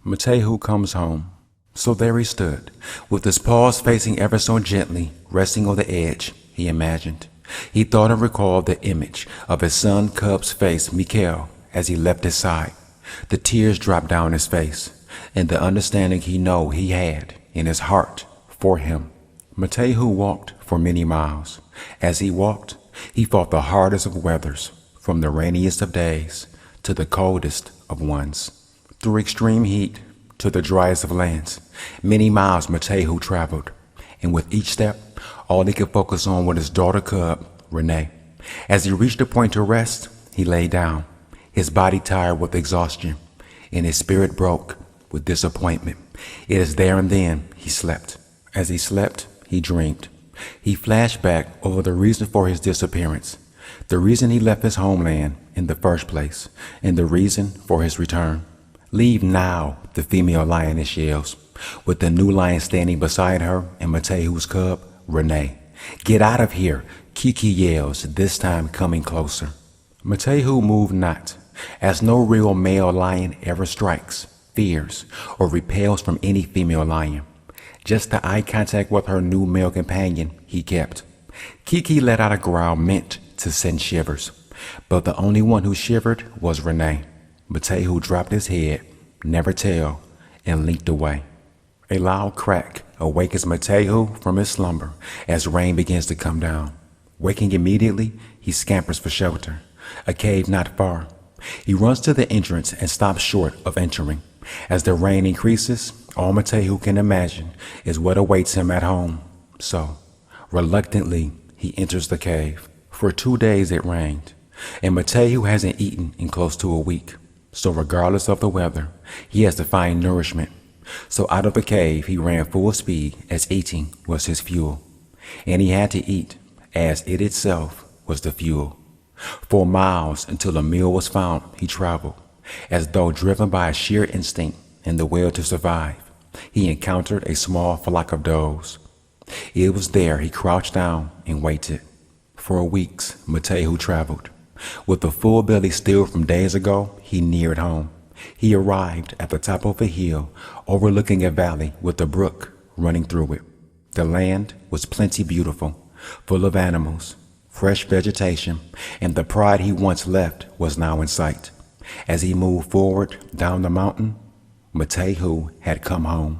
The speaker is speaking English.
Miteju comes home. So there he stood, with his paws facing ever so gently, resting on the edge, he imagined. He thought and recalled the image of his son cub's face, Miteju, as he left his side. The tears dropped down his face, and the understanding he had in his heart for him. Miteju walked for many miles. As he walked, he fought the hardest of weathers, from the rainiest of days to the coldest of ones. Through extreme heat to the driest of lands, many miles Miteju traveled, and with each step, all he could focus on was his daughter cub, Renee. As he reached a point to rest, he lay down, his body tired with exhaustion, and his spirit broke with disappointment. It is there and then he slept. As he slept, he dreamed. He flashed back over the reason for his disappearance, the reason he left his homeland in the first place, and the reason for his return. "Leave now," the female lioness yells, with the new lion standing beside her and Miteju's cub, Renee. "Get out of here," Kiki yells, this time coming closer. Miteju moved not, as no real male lion ever strikes, fears, or repels from any female lion. Just the eye contact with her new male companion he kept. Kiki let out a growl meant to send shivers, but the only one who shivered was Renee. Miteju dropped his head, never tail, and leaped away. A loud crack awakens Miteju from his slumber as rain begins to come down. Waking immediately, he scampers for shelter, a cave not far. He runs to the entrance and stops short of entering. As the rain increases, all Miteju can imagine is what awaits him at home. So, reluctantly, he enters the cave. For 2 days it rained, and Miteju hasn't eaten in close to a week. So regardless of the weather, he has to find nourishment. So out of the cave, he ran full speed as eating was his fuel. And he had to eat, as it itself was the fuel. For miles until a meal was found, he traveled, as though driven by a sheer instinct and the will to survive. He encountered a small flock of does. It was there he crouched down and waited. For weeks, Miteju traveled. With a full belly still from days ago, he neared home. He arrived at the top of a hill overlooking a valley with a brook running through it. The land was plenty beautiful, full of animals, fresh vegetation, and the pride he once left was now in sight. As he moved forward down the mountain, Miteju had come home.